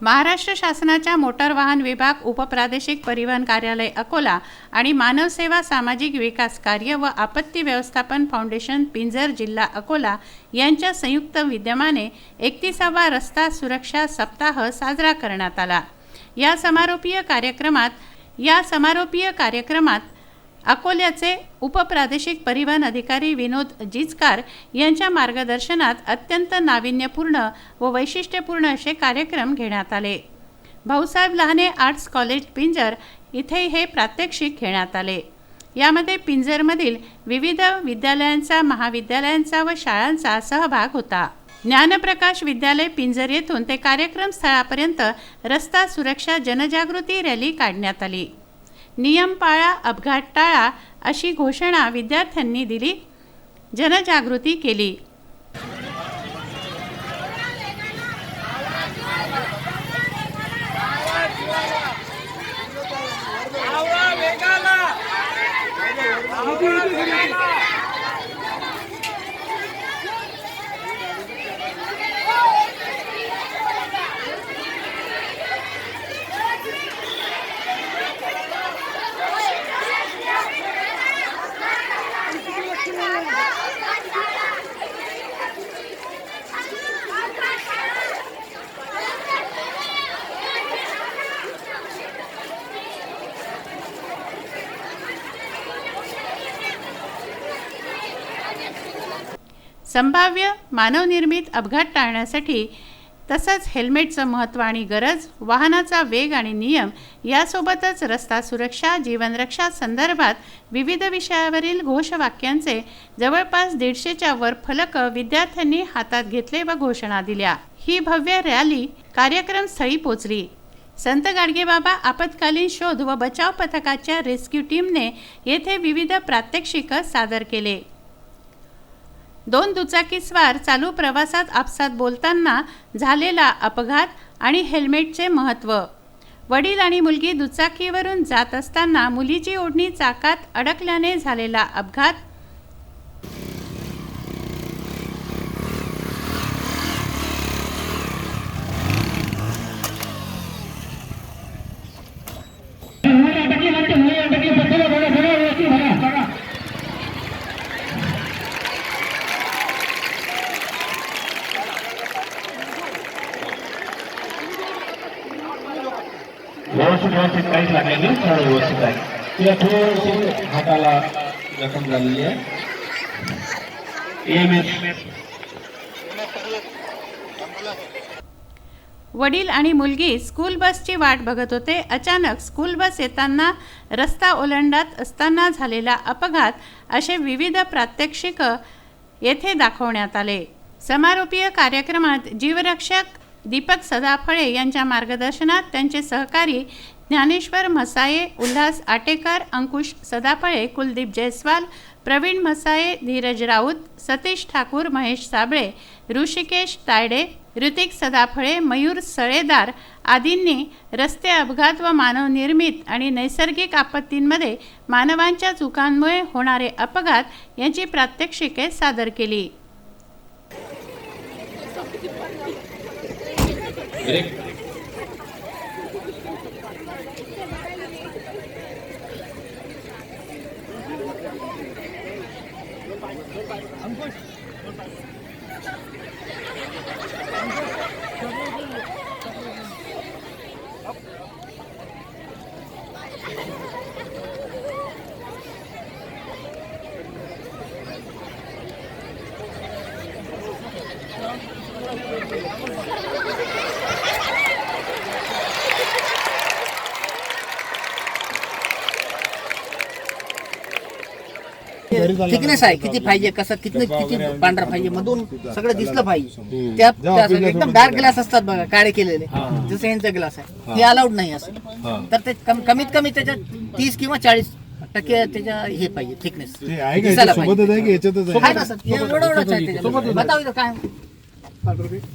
महाराष्ट्र शासनाच्या मोटार वाहन विभाग, उपप्रादेशिक परिवहन कार्यालय अकोला आणि मानव सेवा सामाजिक विकास कार्य व आपत्ती व्यवस्थापन फाउंडेशन पिंजर जिल्हा अकोला यांच्या संयुक्त विद्यमाने 31वा रस्ता सुरक्षा सप्ताह साजरा करण्यात आला। या समारोपीय कार्यक्रमात अकोल्याचे उपप्रादेशिक परिवहन अधिकारी विनोद जिचकार यांच्या मार्गदर्शनात अत्यंत नाविन्यपूर्ण व वैशिष्ट्यपूर्ण असे कार्यक्रम घेण्यात आले। भाऊसाहेब लहाने आर्ट्स कॉलेज पिंजर इथे हे प्रात्यक्षिक घेण्यात आले। यामध्ये पिंजरमधील विविध विद्यालयांचा, महाविद्यालयांचा व शाळांचा सहभाग होता। ज्ञानप्रकाश विद्यालय पिंजर येथून ते कार्यक्रम स्थळापर्यंत रस्ता सुरक्षा जनजागृती रॅली काढण्यात आली। नियम पाळा, अपघात टाळा अशी घोषणा विद्यार्थ्यांनी दिली, जनजागृती केली। संभाव्य मानवनिर्मित अपघात टाळण्यासाठी तसंच हेल्मेटचं महत्त्व आणि गरज, वाहनाचा वेग आणि नियम यासोबतच रस्ता सुरक्षा, जीवनरक्षा संदर्भात विविध विषयावरील घोषवाक्यांचे जवळपास 150च्या वर फलक विद्यार्थ्यांनी हातात घेतले व घोषणा दिल्या। ही भव्य रॅली कार्यक्रमस्थळी पोहोचली। संत गाडगेबाबा आपत्कालीन शोध व बचाव पथकाच्या रेस्क्यू टीमने येथे विविध प्रात्यक्षिक सादर केले। 2 दुचाकीस्वार चालू प्रवासात आपसात बोलताना झालेला अपघात आणि हेल्मेटचे महत्त्व, वडील आणि मुलगी दुचाकीवरून जात असताना मुलीची ओढणी चाकात अडकल्याने झालेला अपघात, व्यवस्थित काहीच लागले नाही, सर्व व्यवस्थित आहे। तिला थोडीशी हाताला जखम झालेली आहे। वडील आणि मुलगी स्कूल बसची वाट बघत होते। अचानक स्कूल बस येताना रस्ता ओलांडत असताना झालेला अपघात असे विविध प्रात्यक्षिक येथे दाखवण्यात आले। समारोपीय कार्यक्रमात जीवरक्षक दीपक सदाफळे यांच्या मार्गदर्शनात त्यांचे सहकारी ज्ञानेश्वर मसाये, उल्हास आटेकर, अंकुश सदाफळे, कुलदीप जयस्वाल, प्रवीण मसाये, धीरज राऊत, सतीश ठाकूर, महेश साबळे, ऋषिकेश तायडे, ऋतिक सदाफळे, मयूर सळेदार आदींनी रस्ते अपघात व मानवनिर्मित आणि नैसर्गिक आपत्तींमध्ये मानवांच्या चुकांमुळे होणारे अपघात यांची प्रात्यक्षिके सादर केली। थिकनेस आहे, किती पाहिजे, कसं किती पांढरा पाहिजे, मधून सगळं दिसलं पाहिजे। त्या एकदम डार्क ग्लास असतात बघा, काळे केलेले, जसं यांचा ग्लास आहे, हे अलाउड नाही असं। तर ते कमीत कमी त्याच्यात 30 किंवा 40% त्याच्या हे पाहिजे, थिकनेस दिसायला पाहिजे। बताव काय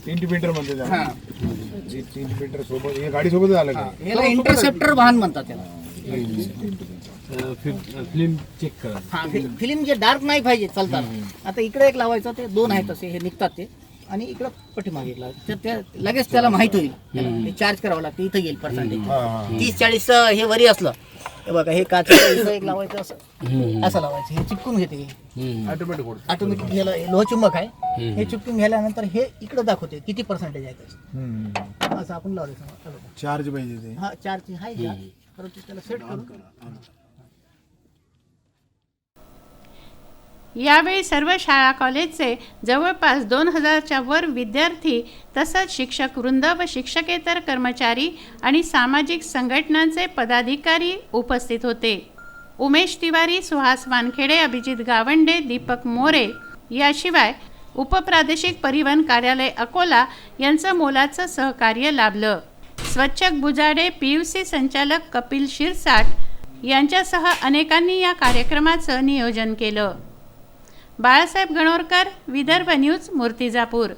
इंडिपेंडर म्हणते, इंडिपेंडर सोबत गाडी सोबत आलं का, याला इंटरसेप्टर वाहन म्हणतात त्याला। फिल्म चेक करा। फिल्म जे डार्क नाही पाहिजे चालतात। आता इकडे एक लावायचं, ते 2 आहेत असे, हे निघतात ते आणि इकडं पाठीमागे तर त्या लगेच त्याला माहित होईल ते चार्ज करावं लागतं. इथं येईल पर्सेंटेज 30-40 हे वरी असलं हे बघा हे काच एक लावायचं असं लावायचं हे चिपकून घेते ऑटोमॅटिक ह्याला लोहचुंबक आहे हे चिपकून घ्यायल्यानंतर हे इकडं दाखवते किती पर्सेंटेज आहे त्याचं. असं आपण लावलं चार्ज पाहिजे ते. हा चार्ज आहे परंतु त्याला सेट करून यावेळी सर्व शाळा कॉलेजचे जवळपास 2000च्या वर विद्यार्थी तसंच शिक्षक वृंद व शिक्षकेतर कर्मचारी आणि सामाजिक संघटनांचे पदाधिकारी उपस्थित होते. उमेश तिवारी, सुहास वानखेडे, अभिजित गावंडे, दीपक मोरे याशिवाय उपप्रादेशिक परिवहन कार्यालय अकोला यांचं मोलाचं सहकार्य लाभलं. स्वच्छक बुजाडे, PUC संचालक कपिल शिरसाट यांच्यासह अनेकांनी या कार्यक्रमाचं नियोजन केलं. बाळासाहेब गणोरकर, विदर्भ न्यूज, मूर्तिजापूर.